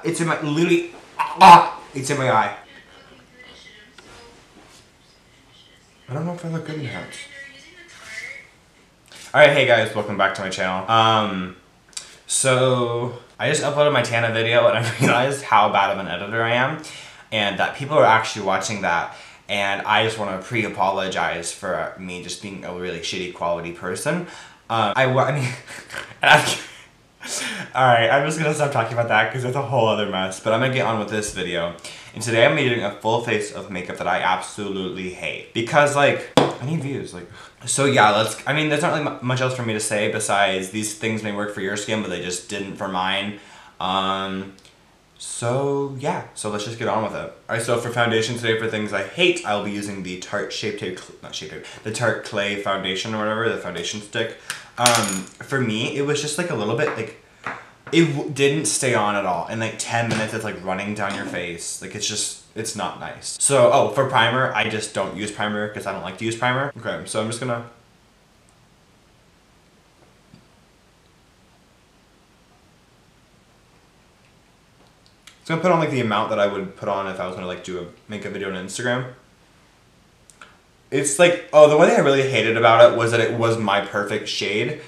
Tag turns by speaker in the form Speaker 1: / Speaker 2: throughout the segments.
Speaker 1: It's in my, literally, it's in my eye. I don't know if I look good in that. Alright, hey guys, welcome back to my channel. So, I just uploaded my Tana video and I realized how bad of an editor I am. And that people are actually watching that. And I just want to pre-apologize for me just being a really shitty quality person. I mean, alright, I'm just gonna stop talking about that because it's a whole other mess. But I'm gonna get on with this video. And today I'm doing a full face of makeup that I absolutely hate. Because, like, I need views, like. So yeah, I mean, there's not really much else for me to say besides these things may work for your skin, but they just didn't for mine. So yeah, so let's just get on with it. Alright, so for foundation today, for things I hate, I'll be using the Tarte the Tarte Clay foundation or whatever, the foundation stick. For me, it was just like a little bit, like, it didn't stay on at all. In like 10 minutes, it's like running down your face. Like, it's not nice. So, oh, for primer, I just don't use primer because I don't like to use primer. Okay, so I'm just gonna... So I'm gonna put on like the amount that I would put on if I was gonna like do a makeup video on Instagram. It's like, oh, the one thing I really hated about it was that it was my perfect shade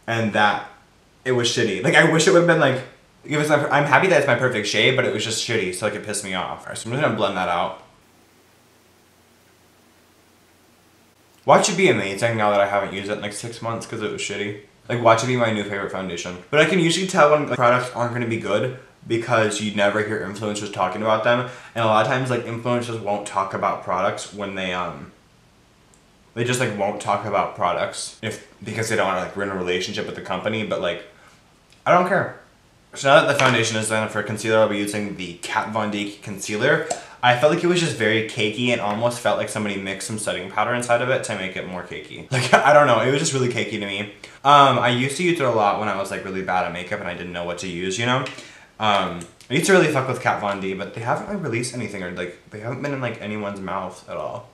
Speaker 1: and that it was shitty. Like, I wish it would have been like, I'm happy that it's my perfect shade, but it was just shitty, so like it pissed me off. Alright, so I'm just gonna blend that out. Watch it be amazing now that I haven't used it in like 6 months because it was shitty. Like, watch it be my new favorite foundation. But I can usually tell when like, products aren't gonna be good because you never hear influencers talking about them. And a lot of times, like, influencers won't talk about products when they just like won't talk about products because they don't want to like ruin a relationship with the company, but like, I don't care. So now that the foundation is done, for concealer I'll be using the Kat Von D concealer. I felt like it was just very cakey and almost felt like somebody mixed some setting powder inside of it to make it more cakey. Like, I don't know, it was just really cakey to me. I used to use it a lot when I was like really bad at makeup and I didn't know what to use, you know? I used to really fuck with Kat Von D, but they haven't like released anything or like, they haven't been in like anyone's mouth at all.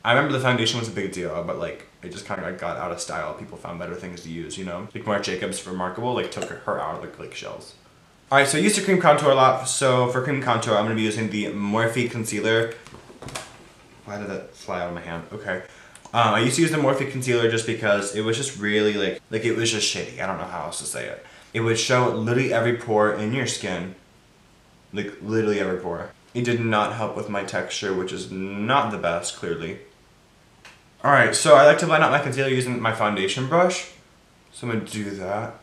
Speaker 1: I remember the foundation was a big deal, but like, it just kind of like got out of style. People found better things to use, you know? Like Marc Jacobs Remarkable, like took her out of like shelves. Alright, so I used to cream contour a lot, so for cream contour, I'm going to be using the Morphe concealer. Why did that fly out of my hand? Okay. I used to use the Morphe concealer just because it was just really like it was just shitty. I don't know how else to say it. It would show literally every pore in your skin. Like, literally every pore. It did not help with my texture, which is not the best, clearly. Alright, so I like to blend out my concealer using my foundation brush. So I'm going to do that.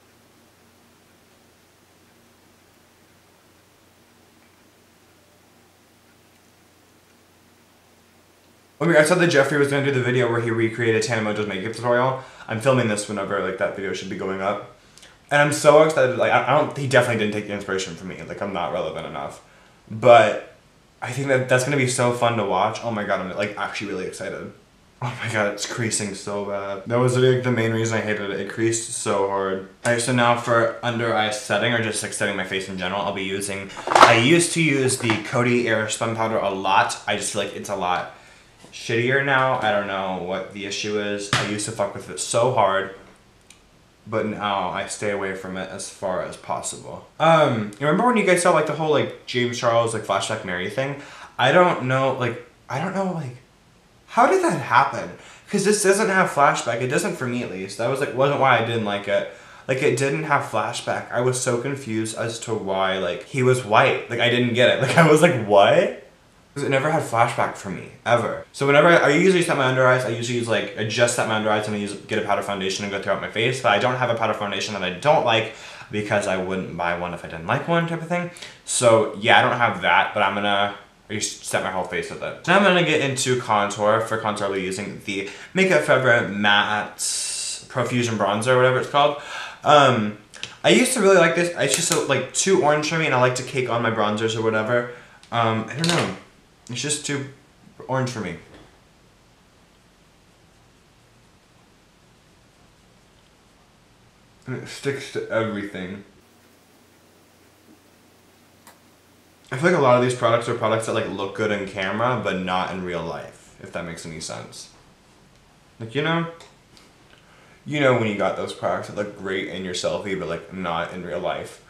Speaker 1: Okay, I said that Jeffrey was going to do the video where he recreated Tana Mongeau's makeup tutorial. I'm filming this whenever like that video should be going up. And I'm so excited, like, he definitely didn't take the inspiration from me. Like, I'm not relevant enough. But I think that's going to be so fun to watch. Oh my god, I'm like actually really excited. Oh my god, it's creasing so bad. That was like the main reason I hated it. It creased so hard. Alright, so now for under eye setting, or just like setting my face in general, I'll be using, I used to use the Coty Air Spun Powder a lot. I just feel like it's a lot shittier now. I don't know what the issue is. I used to fuck with it so hard, but now I stay away from it as far as possible. You remember when you guys saw like the whole like James Charles like Flashback Mary thing? I don't know how did that happen? Because this doesn't have flashback. It doesn't for me at least. That was like wasn't why I didn't like it. Like, it didn't have flashback. I was so confused as to why like he was white. Like, I didn't get it. Like, I was like, what? Because it never had flashback for me, ever. So whenever I usually set my under eyes, I usually use like, I just set my under eyes and I get a powder foundation and go throughout my face. But I don't have a powder foundation that I don't like because I wouldn't buy one if I didn't like one type of thing. So yeah, I don't have that, but I'm gonna set my whole face with it. Now I'm gonna get into contour. For contour, I'll be using the Makeup Forever Matte Profusion Bronzer, or whatever it's called. I used to really like this. It's just so, like, too orange for me, and I like to cake on my bronzers or whatever. I don't know. It's just too orange for me. And it sticks to everything. I feel like a lot of these products are products that like look good in camera, but not in real life, if that makes any sense. Like, you know when you got those products that look great in your selfie, but like not in real life.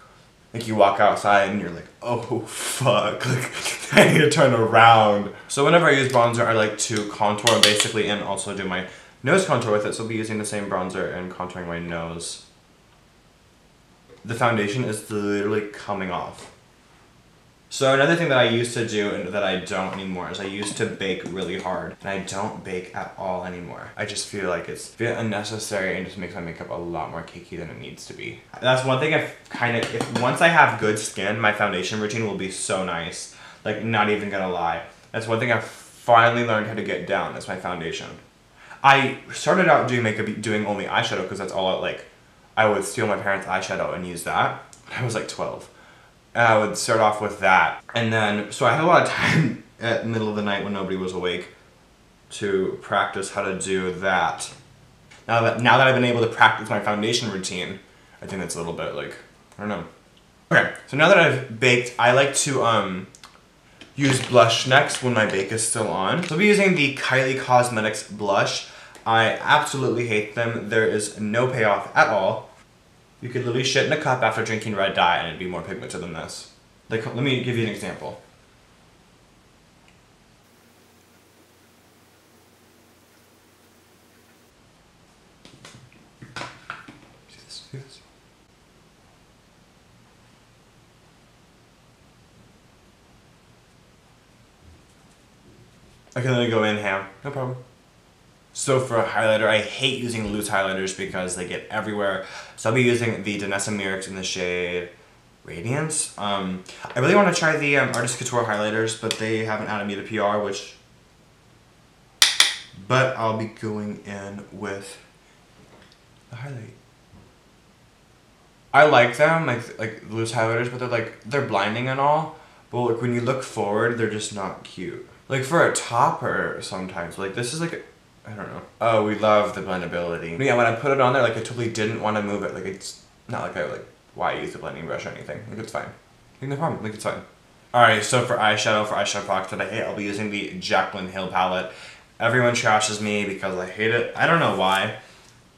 Speaker 1: Like you walk outside and you're like, oh fuck, like I need to turn around. So whenever I use bronzer, I like to contour basically and also do my nose contour with it. So I'll be using the same bronzer and contouring my nose. The foundation is literally coming off. So another thing that I used to do and that I don't anymore is I used to bake really hard, and I don't bake at all anymore. I just feel like it's a bit unnecessary and just makes my makeup a lot more cakey than it needs to be. That's one thing I've once I have good skin, my foundation routine will be so nice. Like, not even gonna lie. That's one thing I've finally learned how to get down, is my foundation. I started out doing makeup doing only eyeshadow because that's all I would steal my parents' eyeshadow and use that. I was like 12. And I would start off with that. And then, so I had a lot of time at the middle of the night when nobody was awake to practice how to do that. Now that I've been able to practice my foundation routine, I think that's a little bit like, I don't know. Okay, so now that I've baked, I like to use blush next when my bake is still on. So I'll be using the Kylie Cosmetics blush. I absolutely hate them. There is no payoff at all. You could literally shit in a cup after drinking red dye and it'd be more pigmented than this. Like, let me give you an example. See this? I can let it go in ham, no problem. So for a highlighter, I hate using loose highlighters because they get everywhere. So I'll be using the Danessa Myricks in the shade Radiance. I really want to try the Artist Couture highlighters, but they haven't added me to PR, but I'll be going in with the highlight. I like them, like loose highlighters, but they're blinding and all. But like when you look forward, they're just not cute. Like for a topper sometimes, like this is like I don't know. Oh, we love the blendability. But yeah, when I put it on there, like I totally didn't want to move it. Like it's not like why use the blending brush or anything. Like it's fine. Like no problem. Like it's fine. Alright, so for eyeshadow products that I hate, I'll be using the Jaclyn Hill palette. Everyone trashes me because I hate it. I don't know why.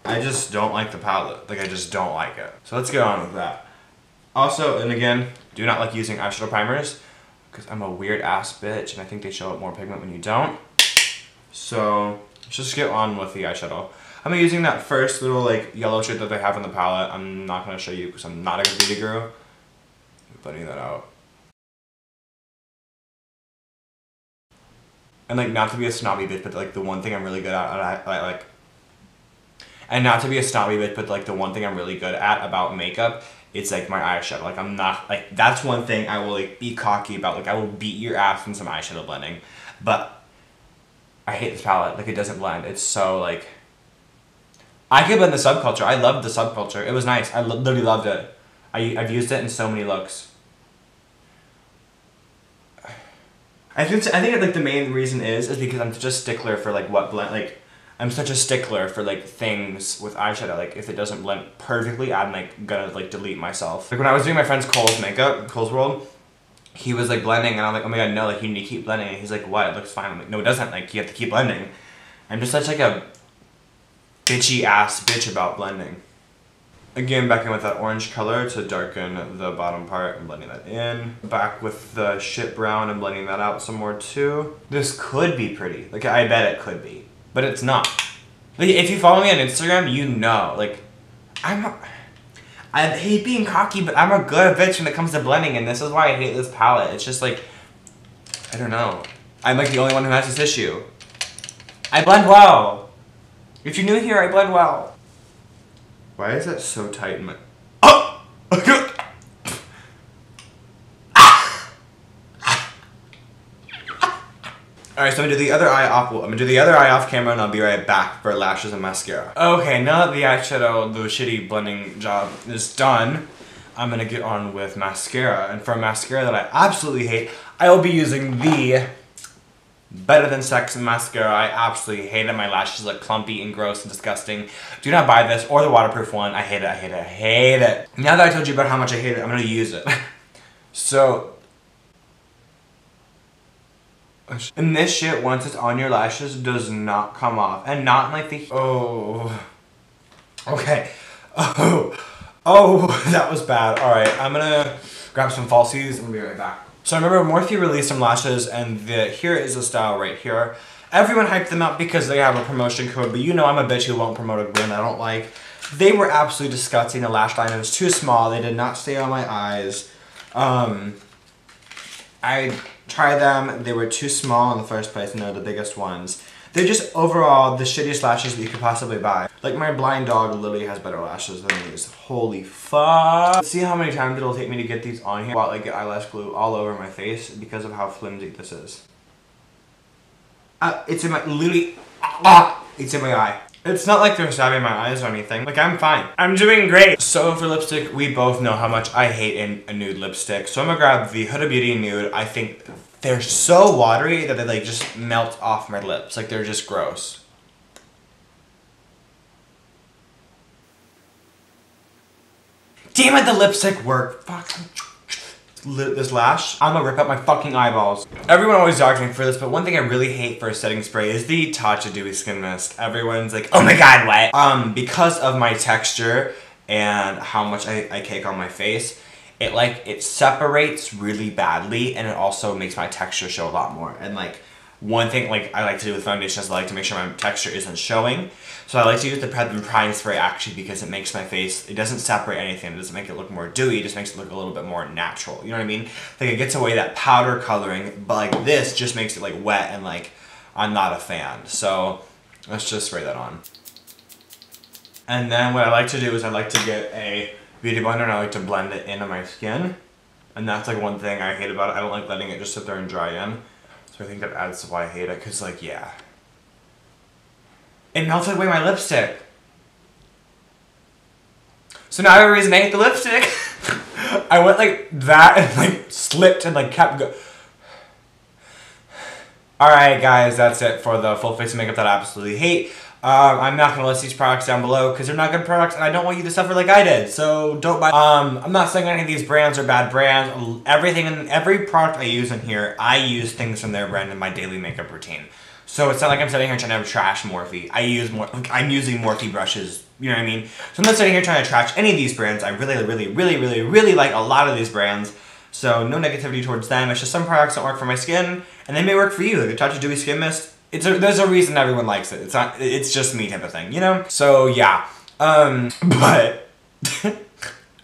Speaker 1: I just don't like the palette. Like I just don't like it. So let's get on with that. Also, and again, do not like using eyeshadow primers because I'm a weird ass bitch and I think they show up more pigment when you don't. So let's just get on with the eyeshadow. I'm using that first little like yellow shade that they have in the palette. I'm not going to show you because I'm not a good beauty guru. Blending that out. And like not to be a snobby bitch, but like the one thing I'm really good at, and not to be a snobby bitch, but like the one thing I'm really good at about makeup, it's like my eyeshadow. Like I'm not, like that's one thing I will like be cocky about. Like I will beat your ass in some eyeshadow blending. But I hate this palette. Like it doesn't blend. It's so like, I could blend the subculture. I loved the subculture. It was nice. I literally loved it. I've used it in so many looks. I think like the main reason is because I'm such a stickler for like what blend, like I'm such a stickler for like things with eyeshadow. Like if it doesn't blend perfectly, I'm like gonna like delete myself. Like when I was doing my friend's Cole's makeup, Cole's World, he was like blending and I'm like, oh my god, no, like you need to keep blending. And he's like, what? It looks fine. I'm like, no, it doesn't. Like you have to keep blending. I'm just such like a bitchy ass bitch about blending. Again, back in with that orange color to darken the bottom part and blending that in. Back with the shit brown and blending that out some more too. This could be pretty. Like I bet it could be. But it's not. Like if you follow me on Instagram, you know. Like I hate being cocky, but I'm a good bitch when it comes to blending, and this is why I hate this palette. It's just like, I don't know. I'm like the only one who has this issue. I blend well. If you're new here, I blend well. Why is that so tight in my... Oh! Alright, so I'm gonna do the other eye off. I'm gonna do the other eye off camera and I'll be right back for lashes and mascara. Okay, now that the eyeshadow, the shitty blending job is done, I'm gonna get on with mascara. And for a mascara that I absolutely hate, I will be using the Better Than Sex mascara. I absolutely hate it. My lashes look clumpy and gross and disgusting. Do not buy this or the waterproof one. I hate it, I hate it, I hate it. Now that I told you about how much I hate it, I'm gonna use it. So, and this shit, once it's on your lashes, does not come off. And not like the... Oh. Okay. Oh. Oh, that was bad. Alright, I'm gonna grab some falsies and be right back. So I remember Morphe released some lashes, and here is the style right here. Everyone hyped them up because they have a promotion code, but you know I'm a bitch who won't promote a brand I don't like. They were absolutely disgusting. The lash line was too small. They did not stay on my eyes. I tried them. They were too small in the first place, and they're the biggest ones. They're just overall the shittiest lashes that you could possibly buy. Like my blind dog literally has better lashes than these. Holy fuck. Let's see how many times it'll take me to get these on here while I get eyelash glue all over my face because of how flimsy this is. It's in my, literally, it's in my eye. It's not like they're stabbing my eyes or anything. Like, I'm fine. I'm doing great. So for lipstick, we both know how much I hate a nude lipstick. So I'm gonna grab the Huda Beauty Nude. I think they're so watery that they like just melt off my lips. Like, they're just gross. Damn it, the lipstick worked. Fuck. This lash, I'm gonna rip out my fucking eyeballs. Everyone always dogs me for this, but one thing I really hate for a setting spray is the Tatcha Dewy Skin Mist. Everyone's like, oh my god, what? Because of my texture and how much I cake on my face, it separates really badly, and it also makes my texture show a lot more. And like, one thing like I like to do with foundation is I like to make sure my texture isn't showing. So I like to use the Prep and Prime spray actually because it makes my face, it doesn't separate anything, it doesn't make it look more dewy, it just makes it look a little bit more natural. You know what I mean? Like it gets away that powder coloring, but like this just makes it like wet and like I'm not a fan. So let's just spray that on. And then what I like to do is I like to get a beauty blender and I like to blend it into my skin. And that's like one thing I hate about it. I don't like letting it just sit there and dry in. So I think that adds to why I hate it, cause like, yeah. It melted away my lipstick. So now I have a reason to hate the lipstick. I went like that and like slipped and like kept going. Alright guys, that's it for the full face of makeup that I absolutely hate. I'm not gonna list these products down below because they're not good products and I don't want you to suffer like I did. So don't buy. I'm not saying any of these brands are bad brands. Every product I use in here, I use things from their brand in my daily makeup routine. So it's not like I'm sitting here trying to trash Morphe. I'm using Morphe brushes, you know what I mean? So I'm not sitting here trying to trash any of these brands. I really like a lot of these brands. So no negativity towards them. It's just some products don't work for my skin, and they may work for you. Like the Tatcha Dewy Skin Mist, there's a reason everyone likes it. It's just me type of thing, you know? So yeah, but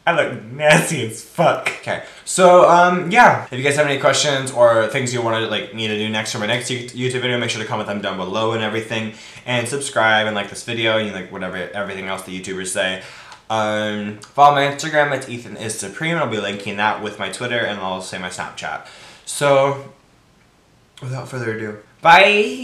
Speaker 1: I look nasty as fuck. Okay, so yeah. If you guys have any questions or things you want to like me to do next for my next YouTube video, make sure to comment them down below and everything, and subscribe and like this video and like whatever everything else the YouTubers say. Follow my Instagram, it's EthanIsSupreme. I'll be linking that with my Twitter and I'll say my Snapchat. So without further ado, bye.